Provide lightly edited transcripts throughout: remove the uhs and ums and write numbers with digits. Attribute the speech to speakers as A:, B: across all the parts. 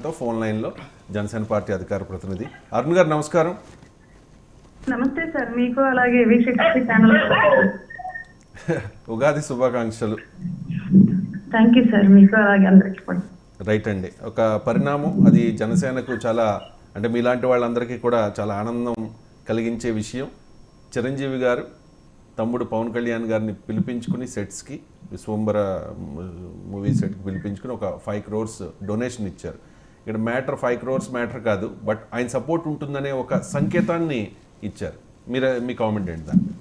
A: Phone లైన్లో Janasena party అధికార ప్రతినిధి అరుణ్ గారు నమస్కారం.
B: నమస్తే సార్, మీకు అలాగే వీక్షించే ఛానల్
A: ఉగాది శుభాకాంక్షలు.
B: థ్యాంక్ యూ సార్, మీకు అలాగే అందరికీ కూడా.
A: రైట్ అండి, ఒక పరిణామం అది జనసేనకు చాలా అంటే మీలాంటి వాళ్ళందరికీ కూడా చాలా ఆనందం కలిగించే విషయం. చిరంజీవి గారు తమ్ముడు పవన్ కళ్యాణ్ గారిని పిలిపించుకుని సెట్స్కి విశ్వంబర మూవీ సెట్కి పిలిపించుకుని ఒక 5 crores డొనేషన్ ఇచ్చారు. ఇక్కడ మ్యాటర్ 5 crores మ్యాటర్ కాదు, బట్ ఆయన సపోర్ట్ ఉంటుందనే ఒక సంకేతాన్ని ఇచ్చారు. మీ కామెంట్ ఏంటి దాన్ని?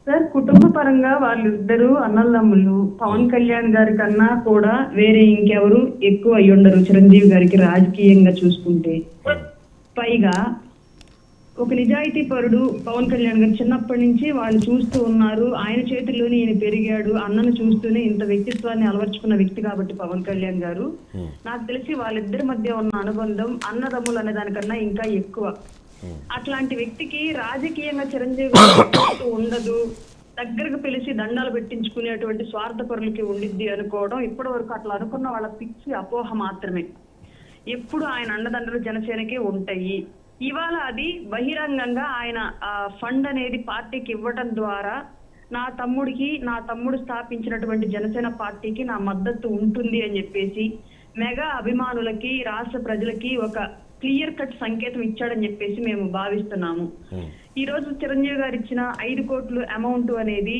B: సార్, కుటుంబ పరంగా వాళ్ళు ఇద్దరు అన్నదమ్ములు. పవన్ కళ్యాణ్ గారి కన్నా కూడా వేరే ఇంకెవరు ఎక్కువ అయి ఉండరు చిరంజీవి గారికి రాజకీయంగా చూసుకుంటే. పైగా ఒక నిజాయితీ పరుడు పవన్ కళ్యాణ్ గారు చిన్నప్పటి నుంచి వాళ్ళు చూస్తూ ఉన్నారు. ఆయన చేతుల్లోనే ఈయన పెరిగాడు. అన్నను చూస్తూనే ఇంత వ్యక్తిత్వాన్ని అలవర్చుకున్న వ్యక్తి కాబట్టి పవన్ కళ్యాణ్ గారు, నాకు తెలిసి వాళ్ళిద్దరి మధ్య ఉన్న అనుబంధం అన్నదమ్ములు అనే దానికన్నా ఇంకా ఎక్కువ. అట్లాంటి వ్యక్తికి రాజకీయంగా చిరంజీవి గారు ఉండదు, దగ్గరకు పిలిచి దండాలు పెట్టించుకునేటువంటి స్వార్థపరులకి ఉండిద్ది అనుకోవడం ఇప్పటి వరకు అట్లా అనుకున్న వాళ్ళ పిచ్చి అపోహ మాత్రమే. ఎప్పుడు ఆయన అండదండలు జనసేనకే ఉంటాయి. ఇవాళ అది బహిరంగంగా ఆయన ఫండ్ అనేది పార్టీకి ఇవ్వటం ద్వారా నా తమ్ముడు స్థాపించినటువంటి జనసేన పార్టీకి నా మద్దతు ఉంటుంది అని చెప్పేసి మెగా అభిమానులకి రాష్ట్ర ప్రజలకి ఒక క్లియర్ కట్ సంకేతం ఇచ్చాడని చెప్పేసి మేము భావిస్తున్నాము. ఈ రోజు చిరంజీవి గారు ఇచ్చిన 5 కోట్ల అమౌంట్ అనేది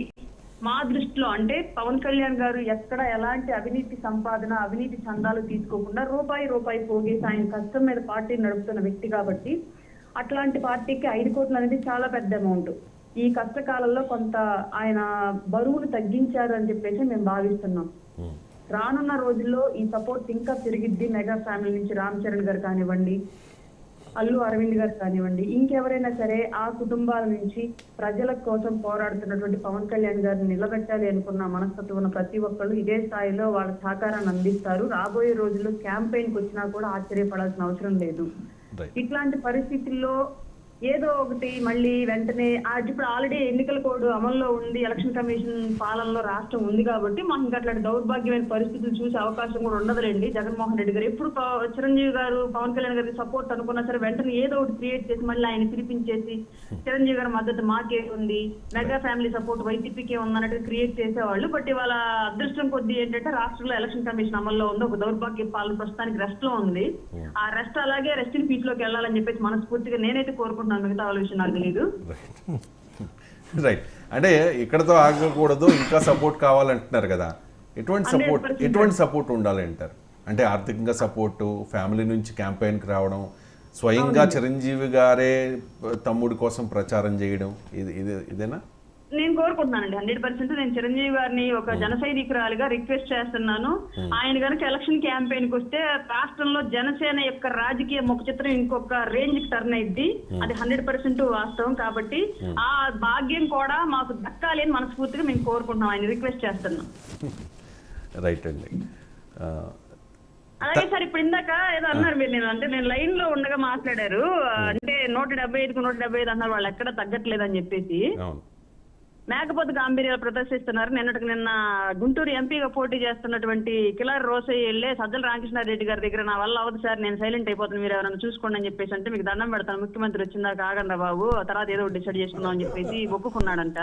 B: మా దృష్టిలో అంటే పవన్ కళ్యాణ్ గారు ఎక్కడ ఎలాంటి అవినీతి సంపాదన అవినీతి చందాలు తీసుకోకుండా రూపాయి పోగేసి ఆయన కష్టం మీద పార్టీ నడుపుతున్న వ్యక్తి కాబట్టి అట్లాంటి పార్టీకి 5 కోట్లు అనేది చాలా పెద్ద అమౌంట్. ఈ కష్టకాలంలో కొంత ఆయన బరువును తగ్గించారు అని చెప్పేసి మేము భావిస్తున్నాం. రానున్న రోజుల్లో ఈ సపోర్ట్ ఇంకా పెరిగిద్ది. మెగా ఫ్యామిలీ నుంచి రామ్ చరణ్ గారు కానివ్వండి, అల్లు అరవింద్ గారు కానివ్వండి, ఇంకెవరైనా సరే ఆ కుటుంబాల నుంచి ప్రజల కోసం పోరాడుతున్నటువంటి పవన్ కళ్యాణ్ గారిని నిలబెట్టాలి అనుకున్న మనస్తత్వం ఉన్న ప్రతి ఒక్కళ్ళు ఇదే స్థాయిలో వాళ్ళ సహకారాన్ని అందిస్తారు. రాబోయే రోజుల్లో క్యాంపెయిన్కి వచ్చినా కూడా ఆశ్చర్యపడాల్సిన అవసరం లేదు. ఇట్లాంటి పరిస్థితుల్లో ఏదో ఒకటి మళ్ళీ వెంటనే ఇప్పుడు ఆల్రెడీ ఎన్నికల కోడ్ అమల్లో ఉంది, ఎలక్షన్ కమిషన్ పాలనలో రాష్ట్రం ఉంది కాబట్టి మాకు ఇంకా అట్లాంటి దౌర్భాగ్యమైన పరిస్థితులు చూసే అవకాశం కూడా ఉండదులేండి. జగన్మోహన్ రెడ్డి గారు ఎప్పుడు చిరంజీవి గారు పవన్ కళ్యాణ్ గారికి సపోర్ట్ అనుకున్నా సరే వెంటనే ఏదో ఒకటి క్రియేట్ చేసి మళ్ళీ ఆయన పిలిపించేసి చిరంజీవి గారి మద్దతు మాకే ఉంది, మెగా ఫ్యామిలీ సపోర్ట్ వైసీపీకే ఉందన్నట్టు క్రియేట్ చేసేవాళ్ళు. బట్ ఇవాళ అదృష్టం కొద్దీ ఏంటంటే రాష్ట్రంలో ఎలక్షన్ కమిషన్ అమల్లో ఉంది, ఒక దౌర్భాగ్య పాలన ప్రస్తుతానికి రెస్ట్ లో ఉంది. ఆ రెస్ట్ అలాగే రెస్ట్ ఇన్ పీస్ లోకి వెళ్ళాలని చెప్పేసి మనస్ఫూర్తిగా నేనైతే కోరుకుంటున్నాను. మిగతా వాళ్ళ విషయం నాకు తెలియదు.
A: రైట్, అంటే ఇక్కడతో ఆగకూడదు, ఇంకా సపోర్ట్ కావాలంటున్నారు కదా. ఎటువంటి సపోర్ట్ ఉండాలి అంటారు? అంటే ఆర్థికంగా సపోర్టు, ఫ్యామిలీ నుంచి క్యాంపెయిన్కి రావడం, స్వయంగా చిరంజీవి గారే తమ్ముడి కోసం ప్రచారం చేయడం, ఇదేనా?
B: నేను కోరుకుంటున్నానండి 100%. నేను చిరంజీవి గారిని ఒక జన సైనికురాలిగా రిక్వెస్ట్ చేస్తున్నాను. ఆయన కనుక ఎలక్షన్ క్యాంపెయిన్ కి వస్తే రాష్ట్రంలో జనసేన యొక్క రాజకీయ ముఖ చిత్రం ఇంకొక రేంజ్ కి టర్న్ అయింది. అది 100% వాస్తవం. కాబట్టి ఆ భాగ్యం కూడా మాకు దక్కాలి అని మనస్ఫూర్తిగా మేము కోరుకుంటున్నాం, ఆయన రిక్వెస్ట్ చేస్తున్నాం.
A: రైట్ అండి.
B: అలాగే సార్, ఇప్పుడు ఇందాక ఏదో అన్నారు మీరు, నేను లైన్ లో ఉండగా మాట్లాడారు. అంటే 175కు 175 అన్నారు, వాళ్ళు ఎక్కడ తగ్గట్లేదని చెప్పేసి. మేకపోతు గాంభీర్యాలు ప్రదర్శిస్తున్నారు. నిన్న గుంటూరు ఎంపీగా పోటీ చేస్తున్నటువంటి కిలారి రోసయ్య వెళ్ళే సజ్జల రామకృష్ణారెడ్డి గారి దగ్గర నా వల్ల అవదు సార్, నేను సైలెంట్ అయిపోతాను, మీరు ఎవరైనా చూసుకోండి అని చెప్పేసి అంటే మీకు దండం పెడతాను, ముఖ్యమంత్రి వచ్చిందాక ఆగండి బాబు, తర్వాత ఏదో డిసైడ్ చేసుకుందాం అని చెప్పేసి ఒప్పుకున్నాడంట.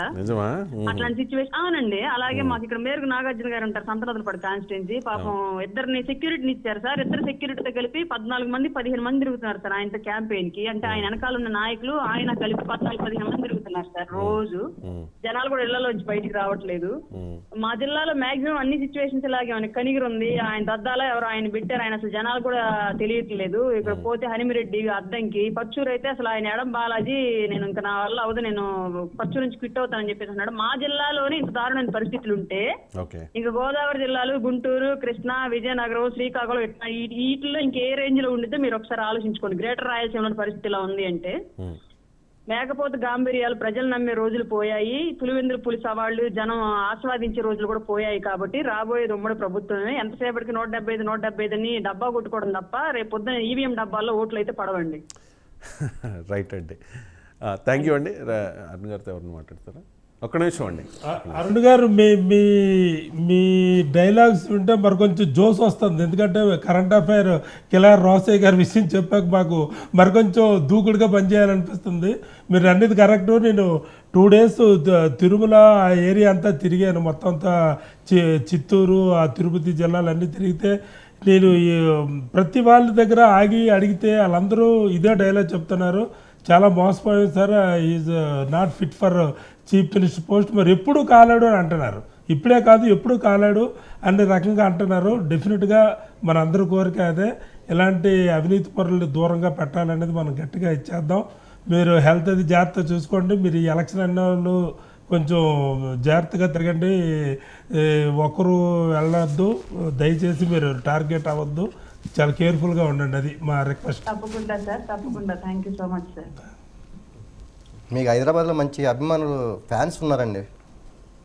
B: అట్లాంటి సిచ్యువేషన్. అవునండి. అలాగే మాకు ఇక్కడ మేరకు నాగార్జున గారు ఉంటారు, సంతనోదలపాడు కాన్స్టిట్యున్సీ. పాపం ఇద్దరిని సెక్యూరిటీని ఇచ్చారు సార్. ఇద్దరు సెక్యూరిటీతో కలిపి 14 మంది 15 మంది తిరుగుతున్నారు సార్ ఆయనతో క్యాంపెయిన్ కి. అంటే ఆయన వెనకాల ఉన్న నాయకులు ఆయన కలిపి 14-15 మంది తిరుగుతున్నారు సార్ రోజు. జనాలు కూడా ఇళ్లలోంచి బయటికి రావట్లేదు. మా జిల్లాలో మాక్సిమం అన్ని సిచ్యువేషన్స్ ఇలాగే ఉన్నాయి. కనిగిరి ఉంది, ఆయన దద్దాలో ఎవరు ఆయన పెట్టారు, ఆయన అసలు జనాలు కూడా తెలియట్లేదు. ఇక్కడ పోతే హనిమిరెడ్డి అద్దంకి, పచ్చూరు అయితే అసలు ఆయన ఎడం బాలాజీ, నేను ఇంకా నా వల్ల అవదు, నేను పచ్చూరు నుంచి క్విట్ అవుతానని చెప్పేసి అన్నాడు. మా జిల్లాలోనే ఇంత దారుణమైన పరిస్థితులు ఉంటే ఇంకా గోదావరి జిల్లాలు గుంటూరు, కృష్ణా, విజయనగరం, శ్రీకాకుళం వీటిల్లో ఇంకే రేంజ్ లో ఉండితే మీరు ఒకసారి ఆలోచించుకోండి. గ్రేటర్ రాయలసీమలో పరిస్థితి ఇలా ఉంది అంటే. మేకపోతు గాంభీర్యాలు ప్రజలు నమ్మే రోజులు పోయాయి. పులివెందుల పులి సవాళ్లు జనం ఆస్వాదించే రోజులు కూడా పోయాయి. కాబట్టి రాబోయేది ఉమ్మడి ప్రభుత్వమే. ఎంతసేపటికి 175 అని డబ్బా కొట్టుకోవడం తప్ప రేపు పొద్దున ఈవీఎం డబ్బాల్లో ఓట్లు అయితే పడవండి.
A: రైట్ అండి, థ్యాంక్ యూ అండి. అరుణ్ గారితో ఎవరిని మాట్లాడతారా? ఒక్క నిమిషం అండి.
C: అరుణ్ గారు మీ మీ మీ డైలాగ్స్ వింటే మరి కొంచెం జోస్ వస్తుంది. ఎందుకంటే కరెంట్ అఫైర్ కిలార్ రోసయ్య గారి విషయం చెప్పాక మాకు మరి కొంచెం దూకుడుగా పనిచేయాలనిపిస్తుంది. మీరు అన్నిది కరెక్ట్. నేను 2 days తిరుమల ఆ ఏరియా అంతా తిరిగాను, మొత్తం అంతా చిత్తూరు ఆ తిరుపతి జిల్లాలన్నీ తిరిగితే నేను ప్రతి వాళ్ళ దగ్గర ఆగి అడిగితే వాళ్ళందరూ ఇదే డైలాగ్ చెప్తున్నారు, చాలా మోసపోయాం sir, is not fit for chief minister post. మరి ఎప్పుడు కాలాడు అని అంటున్నారు, ఇప్పుడే కాదు ఎప్పుడు కాలాడు అనే రకంగా అంటున్నారు. డెఫినెట్గా మన అందరి కోరిక అదే, ఇలాంటి అవినీతి పరులు దూరంగా పెట్టాలనేది మనం గట్టిగా ఇచ్చేద్దాం. మీరు హెల్త్ అది జాగ్రత్త చూసుకోండి. మీరు ఈ ఎలక్షన్ అన్న వాళ్ళు కొంచెం జాగ్రత్తగా తిరగండి, ఒకరు వెళ్ళొద్దు, దయచేసి మీరు టార్గెట్ అవ్వద్దు, చాలా కేర్ఫుల్గా ఉండండి, అది మా రిక్వెస్ట్.
B: తప్పకుండా సార్, తప్పకుండా. Thank you so much sir.
D: మీకు హైదరాబాద్లో మంచి అభిమానులు ఫ్యాన్స్ ఉన్నారండి.